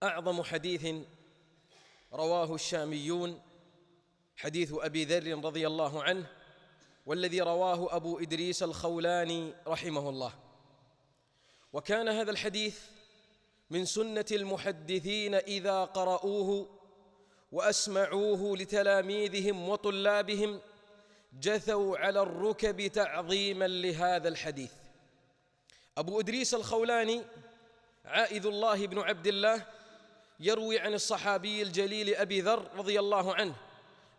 أعظم حديث رواه الشاميون حديث أبي ذر رضي الله عنه، والذي رواه أبو إدريس الخولاني رحمه الله. وكان هذا الحديث من سنة المحدثين إذا قرأوه وأسمعوه لتلاميذهم وطلابهم جثوا على الركب تعظيما لهذا الحديث. أبو إدريس الخولاني عائذ الله بن عبد الله يروي عن الصحابي الجليل أبي ذر رضي الله عنه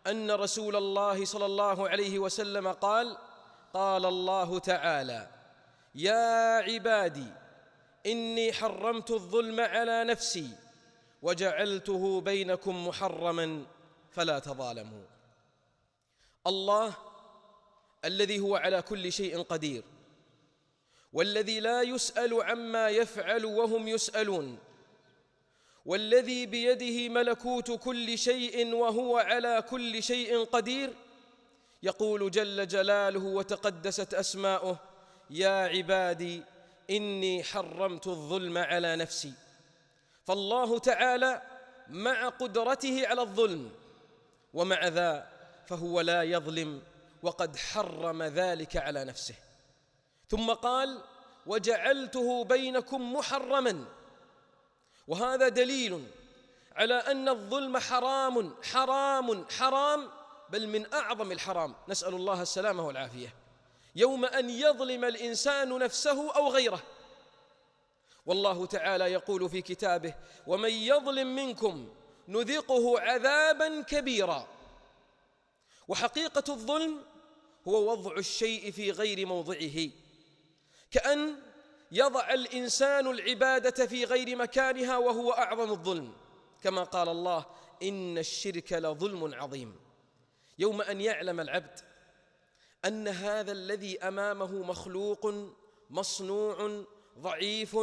أن رسول الله صلى الله عليه وسلم قال: قال الله تعالى: يا عبادي إني حرمت الظلم على نفسي وجعلته بينكم محرما فلا تظالموا. الله الذي هو على كل شيء قدير، والذي لا يسأل عما يفعل وهم يسألون، والذي بيده ملكوت كل شيء وهو على كل شيء قدير، يقول جل جلاله وتقدست أسماؤه: يا عبادي إني حرمت الظلم على نفسي. فالله تعالى مع قدرته على الظلم ومع ذا فهو لا يظلم، وقد حرم ذلك على نفسه. ثم قال: وجعلته بينكم محرما. وهذا دليل على أن الظلم حرام حرام حرام، بل من أعظم الحرام، نسأل الله السلامة والعافية، يوم أن يظلم الإنسان نفسه أو غيره. والله تعالى يقول في كتابه: ومن يظلم منكم نذقه عذابا كبيرا. وحقيقة الظلم هو وضع الشيء في غير موضعه، كأن يضع الإنسان العبادة في غير مكانها، وهو أعظم الظلم، كما قال الله: إن الشرك لظلم عظيم. يوم أن يعلم العبد أن هذا الذي أمامه مخلوق مصنوع ضعيف،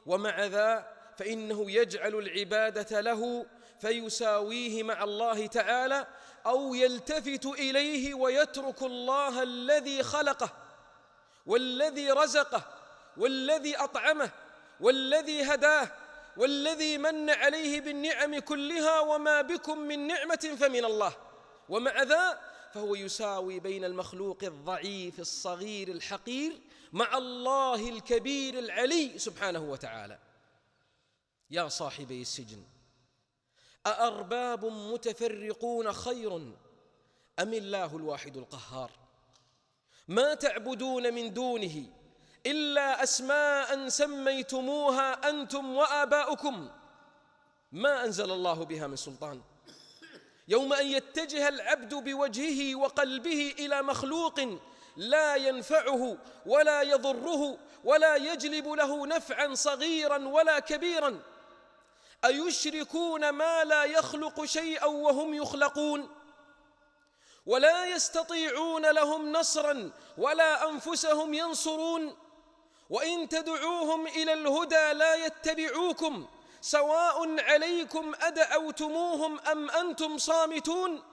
ومع ذا فإنه يجعل العبادة له فيساويه مع الله تعالى، أو يلتفت إليه ويترك الله الذي خلقه والذي رزقه والذي أطعمه والذي هداه والذي من عليه بالنعم كلها، وما بكم من نعمة فمن الله، ومع ذا فهو يساوي بين المخلوق الضعيف الصغير الحقير مع الله الكبير العلي سبحانه وتعالى. يا صاحبي السجن، أأرباب متفرقون خير أم الله الواحد القهار؟ ما تعبدون من دونه إلا أسماء سميتموها أنتم وآباؤكم ما أنزل الله بها من سلطان. يوم أن يتجه العبد بوجهه وقلبه إلى مخلوق لا ينفعه ولا يضره ولا يجلب له نفعا صغيرا ولا كبيرا، أيشركون ما لا يخلق شيئا وهم يخلقون، ولا يستطيعون لهم نصرا ولا أنفسهم ينصرون، وإن تدعوهم إلى الهدى لا يتبعوكم، سواء عليكم أدعوتموهم أم أنتم صامتون.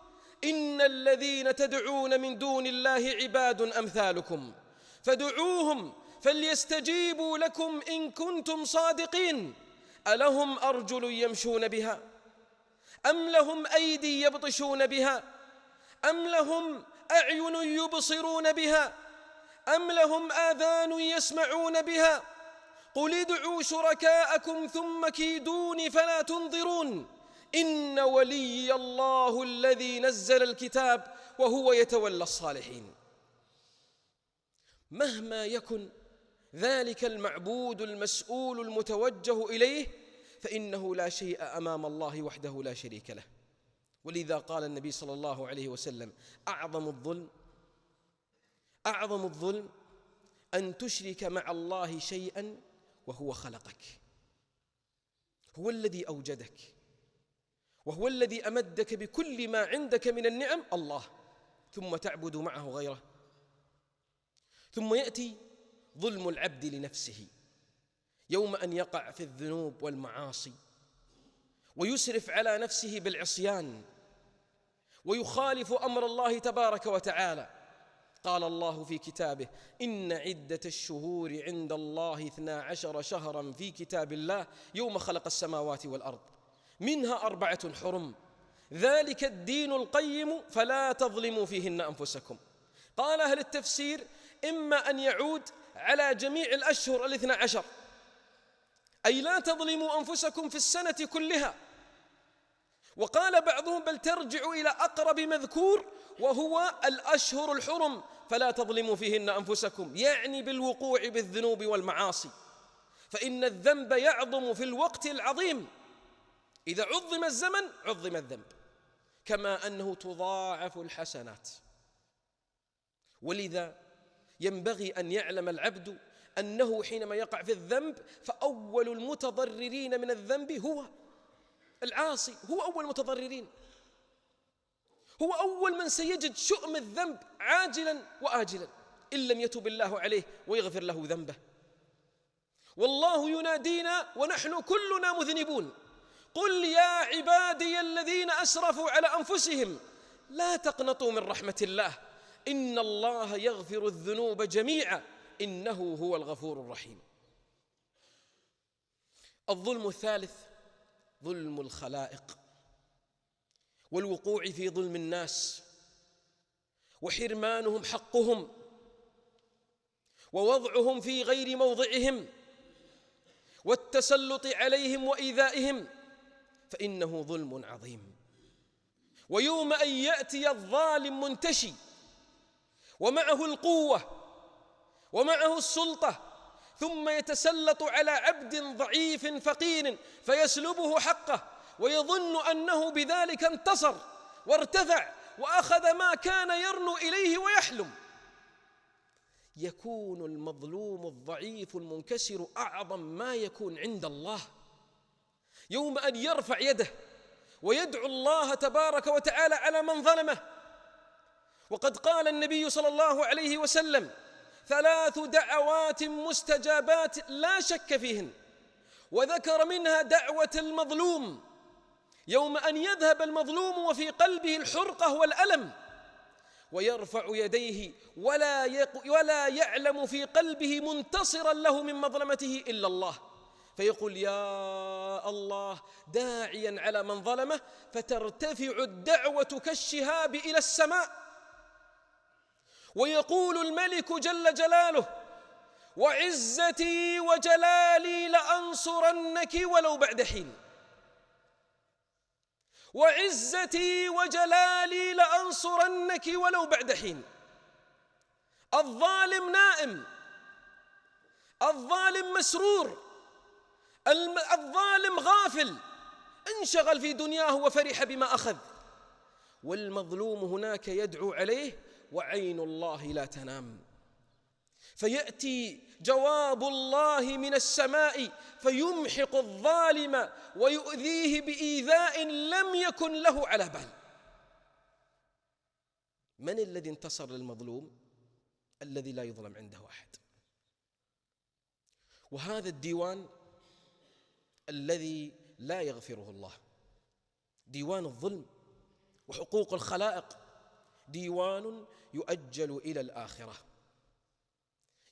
إن الذين تدعون من دون الله عباد أمثالكم فادعوهم فليستجيبوا لكم إن كنتم صادقين. ألهم أرجل يمشون بها أم لهم أيدي يبطشون بها أم لهم أعين يبصرون بها أم لهم آذان يسمعون بها؟ قل ادعوا شركاءكم ثم كيدون فلا تنظرون. إن ولي الله الذي نزل الكتاب وهو يتولى الصالحين. مهما يكن ذلك المعبود المسؤول المتوجه إليه، فإنه لا شيء أمام الله وحده لا شريك له. ولذا قال النبي صلى الله عليه وسلم: أعظم الظلم أن تشرك مع الله شيئا وهو خلقك، هو الذي أوجدك، وهو الذي أمدك بكل ما عندك من النعم، الله، ثم تعبد معه غيره. ثم يأتي ظلم العبد لنفسه يوم أن يقع في الذنوب والمعاصي ويسرف على نفسه بالعصيان ويخالف أمر الله تبارك وتعالى. قال الله في كتابه: إن عدة الشهور عند الله 12 شهرا في كتاب الله يوم خلق السماوات والأرض منها 4 حرم ذلك الدين القيم فلا تظلموا فيهن أنفسكم. قال أهل التفسير: إما أن يعود على جميع الأشهر 12، أي لا تظلموا أنفسكم في السنة كلها. وقال بعضهم: بل ترجع إلى أقرب مذكور وهو الأشهر الحرم فلا تظلموا فيهن أنفسكم، يعني بالوقوع بالذنوب والمعاصي، فإن الذنب يعظم في الوقت العظيم. إذا عظم الزمن عظم الذنب، كما أنه تضاعف الحسنات. ولذا ينبغي أن يعلم العبد أنه حينما يقع في الذنب فأول المتضررين من الذنب هو العاصي، هو أول المتضررين، هو أول من سيجد شؤم الذنب عاجلا وآجلا إن لم يتب الله عليه ويغفر له ذنبه. والله ينادينا ونحن كلنا مذنبون: قل يا عبادي الذين أسرفوا على أنفسهم لا تقنطوا من رحمة الله إن الله يغفر الذنوب جميعا إنه هو الغفور الرحيم. الظلم الثالث ظلم الخلائق، والوقوع في ظلم الناس وحرمانهم حقهم ووضعهم في غير موضعهم والتسلط عليهم وإيذائهم، فإنه ظلم عظيم. ويوم أن يأتي الظالم منتشي ومعه القوة ومعه السلطة ثم يتسلط على عبد ضعيف فقير فيسلبه حقه ويظن أنه بذلك انتصر وارتفع وأخذ ما كان يرنو إليه ويحلم، يكون المظلوم الضعيف المنكسر أعظم ما يكون عند الله يوم أن يرفع يده ويدعو الله تبارك وتعالى على من ظلمه. وقد قال النبي صلى الله عليه وسلم: 3 دعوات مستجابات لا شك فيهن، وذكر منها دعوة المظلوم يوم أن يذهب المظلوم وفي قلبه الحرقة والألم ويرفع يديه ولا يعلم في قلبه منتصرا له من مظلمته إلا الله، فيقول: يا الله، داعيا على من ظلمه، فترتفع الدعوة كالشهاب إلى السماء، ويقول الملك جل جلاله: وعزتي وجلالي لأنصرنك ولو بعد حين، وعزتي وجلالي لأنصرنك ولو بعد حين. الظالم نائم، الظالم مسرور، الظالم غافل انشغل في دنياه وفرح بما أخذ، والمظلوم هناك يدعو عليه وعين الله لا تنام، فيأتي جواب الله من السماء فيمحق الظالم ويؤذيه بإيذاء لم يكن له على بال. من الذي انتصر للمظلوم؟ الذي لا يظلم عنده أحد. وهذا الديوان الذي لا يغفره الله، ديوان الظلم وحقوق الخلائق، ديوان يؤجل إلى الآخرة،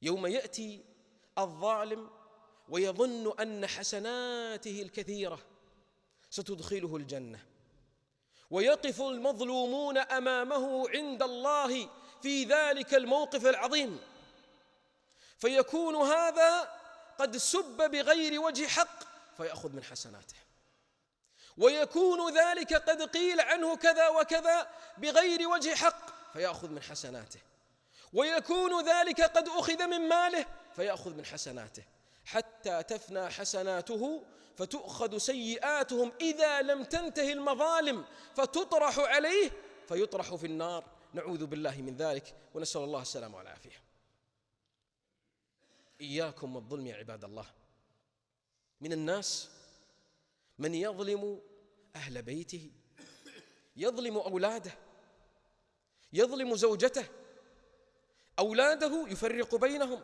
يوم يأتي الظالم ويظن أن حسناته الكثيرة ستدخله الجنة، ويقف المظلومون أمامه عند الله في ذلك الموقف العظيم، فيكون هذا قد سب بغير وجه حق فيأخذ من حسناته، ويكون ذلك قد قيل عنه كذا وكذا بغير وجه حق فيأخذ من حسناته، ويكون ذلك قد أخذ من ماله فيأخذ من حسناته، حتى تفنى حسناته فتؤخذ سيئاتهم إذا لم تنتهي المظالم فتطرح عليه فيطرح في النار، نعوذ بالله من ذلك ونسأل الله السلامة والعافية. إياكم والظلم يا عباد الله. من الناس من يظلم أهل بيته، يظلم أولاده، يظلم زوجته، أولاده يفرق بينهم،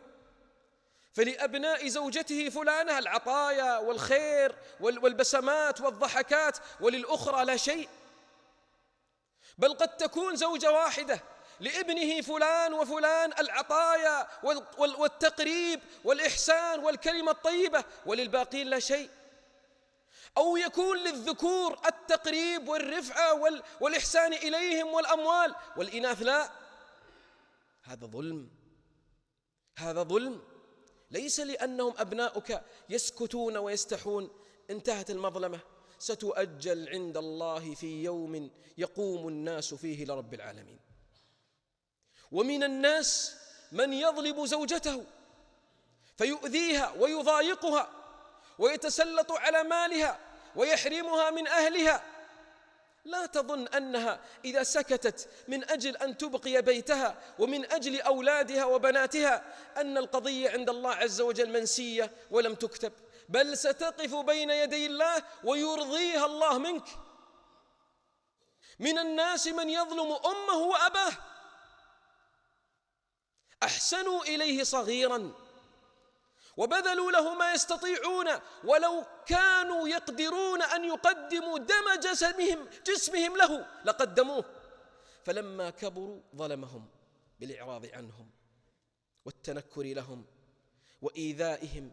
فلأبناء زوجته فلانة العطايا والخير والبسمات والضحكات، وللأخرى لا شيء. بل قد تكون زوجة واحدة لابنه فلان وفلان العطايا والتقريب والإحسان والكلمة الطيبة، وللباقين لا شيء. أو يكون للذكور التقريب والرفعة والإحسان إليهم والأموال، والإناث لا. هذا ظلم، هذا ظلم. ليس لأنهم أبناؤك يسكتون ويستحون انتهت المظلمة، ستؤجل عند الله في يوم يقوم الناس فيه لرب العالمين. ومن الناس من يظلم زوجته فيؤذيها ويضايقها ويتسلط على مالها ويحرمها من أهلها. لا تظن أنها إذا سكتت من أجل أن تبقي بيتها ومن أجل أولادها وبناتها أن القضية عند الله عز وجل منسية ولم تكتب، بل ستقف بين يدي الله ويرضيها الله منك. من الناس من يظلم أمه وأباه، أحسنوا إليه صغيرا وبذلوا له ما يستطيعون، ولو كانوا يقدرون أن يقدموا دم جسمهم له لقدموه، فلما كبروا ظلمهم بالإعراض عنهم والتنكر لهم وإيذائهم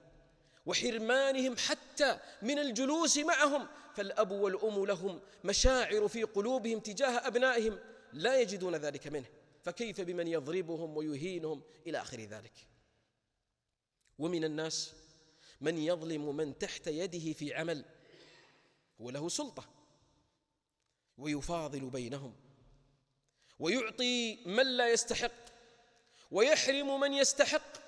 وحرمانهم حتى من الجلوس معهم. فالأب والأم لهم مشاعر في قلوبهم تجاه أبنائهم لا يجدون ذلك منه، فكيف بمن يضربهم ويهينهم إلى آخر ذلك. ومن الناس من يظلم من تحت يده في عمل وله سلطة، ويفاضل بينهم ويعطي من لا يستحق ويحرم من يستحق،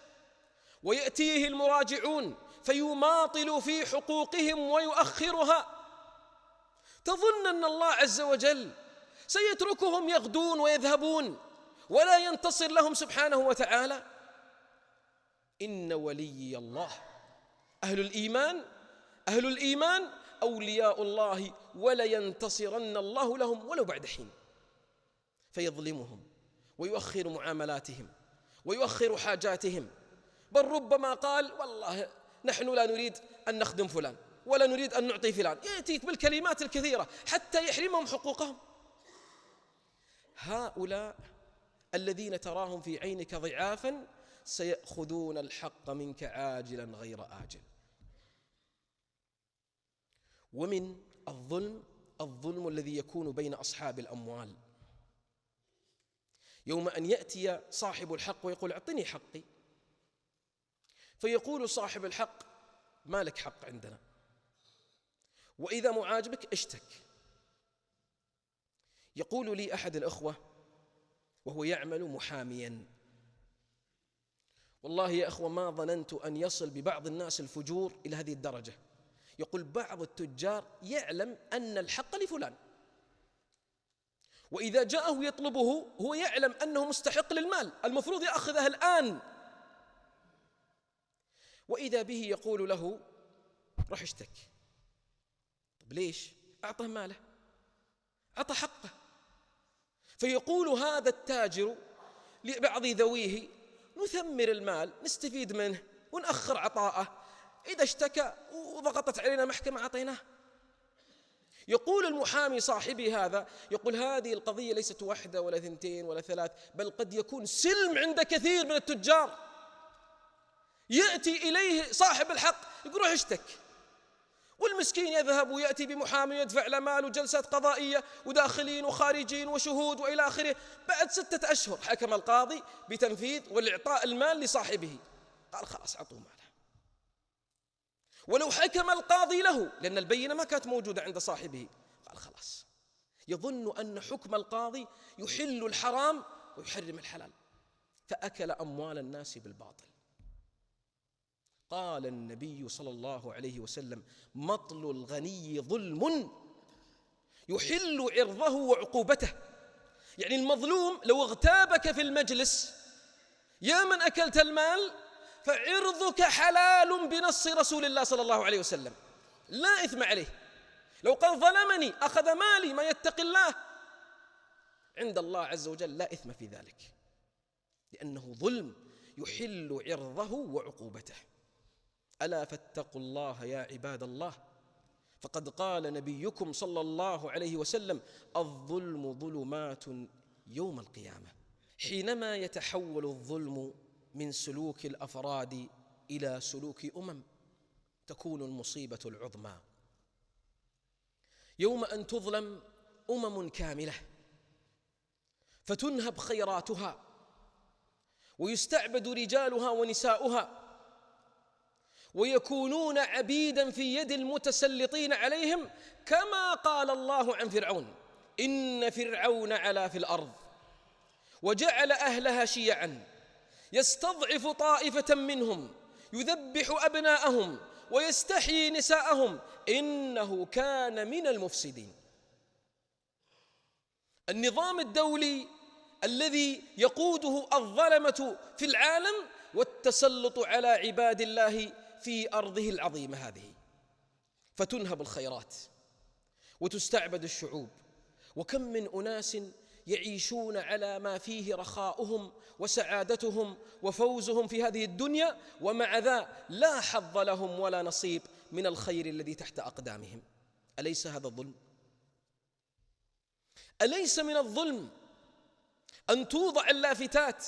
ويأتيه المراجعون فيماطل في حقوقهم ويؤخرها. تظن أن الله عز وجل سيتركهم يغدون ويذهبون ولا ينتصر لهم سبحانه وتعالى؟ إن ولي الله، أهل الإيمان أولياء الله ولينتصرن الله لهم ولو بعد حين. فيظلمهم ويؤخر معاملاتهم ويؤخر حاجاتهم، بل ربما قال والله نحن لا نريد أن نخدم فلان ولا نريد أن نعطي فلان، يأتيك بالكلمات الكثيرة حتى يحرمهم حقوقهم. هؤلاء الذين تراهم في عينك ضعافا سيأخذون الحق منك عاجلا غير آجل. ومن الظلم الذي يكون بين أصحاب الأموال، يوم أن يأتي صاحب الحق ويقول اعطني حقي، فيقول صاحب الحق ما لك حق عندنا، وإذا معاجبك اشتك. يقول لي أحد الأخوة وهو يعمل محاميا، والله يا أخوة ما ظننت أن يصل ببعض الناس الفجور إلى هذه الدرجة. يقول بعض التجار يعلم أن الحق لفلان، وإذا جاءه يطلبه هو يعلم أنه مستحق للمال المفروض يأخذه الآن، وإذا به يقول له روح اشتك. طب ليش؟ أعطه ماله، أعطى حقه. فيقول هذا التاجر لبعض ذويه نثمر المال نستفيد منه ونأخر عطاءه، إذا اشتكى وضغطت علينا محكمة أعطيناه. يقول المحامي صاحبي هذا، يقول هذه القضية ليست واحدة ولا ثنتين ولا ثلاث، بل قد يكون سلم عند كثير من التجار. يأتي إليه صاحب الحق يقول روح اشتك، والمسكين يذهب ويأتي بمحامي يدفع له مال وجلسات قضائية وداخلين وخارجين وشهود وإلى آخره. بعد 6 أشهر حكم القاضي بتنفيذ والإعطاء المال لصاحبه، قال خلاص أعطوه ماله. ولو حكم القاضي له لأن البينة ما كانت موجودة عند صاحبه، قال خلاص. يظن أن حكم القاضي يحل الحرام ويحرم الحلال، فأكل أموال الناس بالباطل. قال النبي صلى الله عليه وسلم مطل الغني ظلم يحل عرضه وعقوبته. يعني المظلوم لو اغتابك في المجلس يا من أكلت المال فعرضك حلال بنص رسول الله صلى الله عليه وسلم، لا إثم عليه. لو قال ظلمني أخذ مالي ما يتقي الله، عند الله عز وجل لا إثم في ذلك، لأنه ظلم يحل عرضه وعقوبته. ألا فاتقوا الله يا عباد الله، فقد قال نبيكم صلى الله عليه وسلم الظلم ظلمات يوم القيامة. حينما يتحول الظلم من سلوك الأفراد إلى سلوك تكون المصيبة العظمى. يوم أن تظلم كاملة فتنهب خيراتها ويستعبد رجالها ونساؤها ويكونون عبيدا في يد المتسلطين عليهم، كما قال الله عن فرعون: إن فرعون علا في الأرض وجعل أهلها شيعا يستضعف طائفة منهم يذبح أبناءهم ويستحيي نساءهم إنه كان من المفسدين. النظام الدولي الذي يقوده الظلمة في العالم والتسلط على عباد الله في أرضه العظيمة هذه، فتنهب الخيرات وتستعبد الشعوب. وكم من أناس يعيشون على ما فيه رخاؤهم وسعادتهم وفوزهم في هذه الدنيا، ومع ذا لا حظ لهم ولا نصيب من الخير الذي تحت أقدامهم. أليس هذا الظلم؟ أليس من الظلم أن توضع اللافتات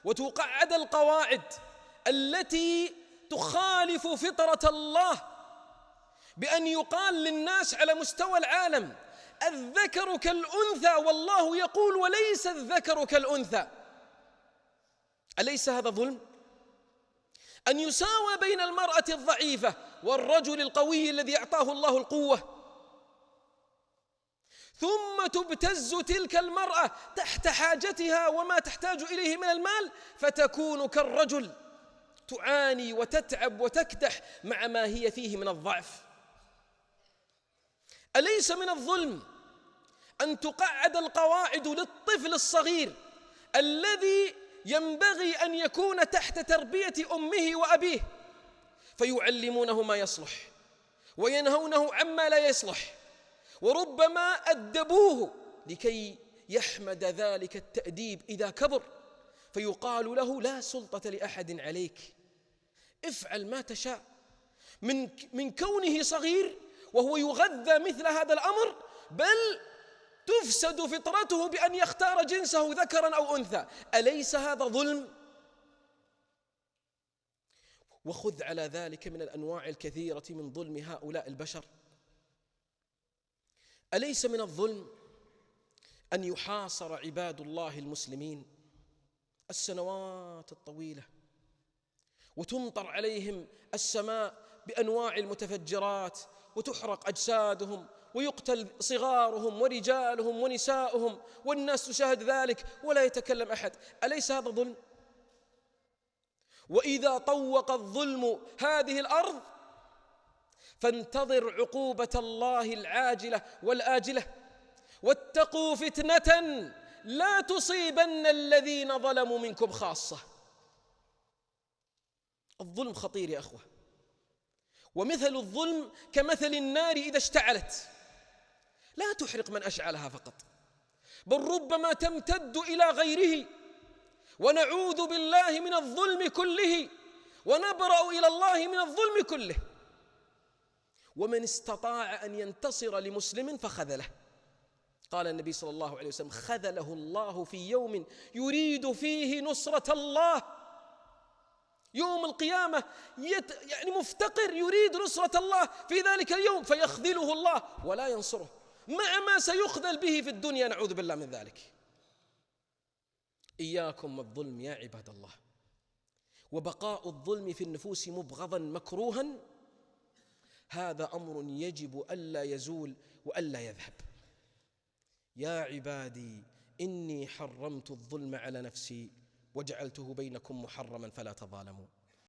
وتقعد القواعد التي تخالف فطرة الله، بأن يقال للناس على مستوى العالم: الذكر كالأنثى، والله يقول: وليس الذكر كالأنثى. أليس هذا ظلم؟ أن يساوى بين المرأة الضعيفة والرجل القوي الذي أعطاه الله القوة، ثم تبتز تلك المرأة تحت حاجتها وما تحتاج إليه من المال، فتكون كالرجل تعاني وتتعب وتكدح مع ما هي فيه من الضعف. أليس من الظلم أن تقعد القواعد للطفل الصغير الذي ينبغي أن يكون تحت تربية أمه وأبيه، فيعلمونه ما يصلح وينهونه عما لا يصلح، وربما أدبوه لكي يحمد ذلك التأديب إذا كبر، فيقال له: لا سلطة لأحد عليك، افعل ما تشاء. من كونه صغير وهو يغذى مثل هذا الأمر، بل تفسد فطرته بأن يختار جنسه ذكرا أو أنثى. أليس هذا ظلم؟ وخذ على ذلك من الأنواع الكثيرة من ظلم هؤلاء البشر. أليس من الظلم أن يحاصر عباد الله المسلمين السنوات الطويلة وتمطر عليهم السماء بأنواع المتفجرات وتحرق أجسادهم ويقتل صغارهم ورجالهم ونساؤهم، والناس تشاهد ذلك ولا يتكلم أحد؟ أليس هذا ظلم؟ وإذا طوق الظلم هذه الأرض فانتظر عقوبة الله العاجلة والآجلة، واتقوا فتنة لا تصيبن الذين ظلموا منكم خاصة. الظلم خطير يا أخوة، ومثل الظلم كمثل النار إذا اشتعلت لا تحرق من أشعلها فقط، بل ربما تمتد إلى غيره. ونعوذ بالله من الظلم كله ونبرأ إلى الله من الظلم كله. ومن استطاع أن ينتصر لمسلم فخذله. قال النبي صلى الله عليه وسلم: خذله الله في يوم يريد فيه نصرة الله. يوم القيامة يعني مفتقر يريد نصرة الله في ذلك اليوم، فيخذله الله ولا ينصره، مع ما سيخذل به في الدنيا، نعوذ بالله من ذلك. إياكم والظلم يا عباد الله. وبقاء الظلم في النفوس مبغضا مكروها هذا أمر يجب ألا يزول وألا يذهب. يا عبادي إني حرمت الظلم على نفسي وجعلته بينكم محرما فلا تظالموا.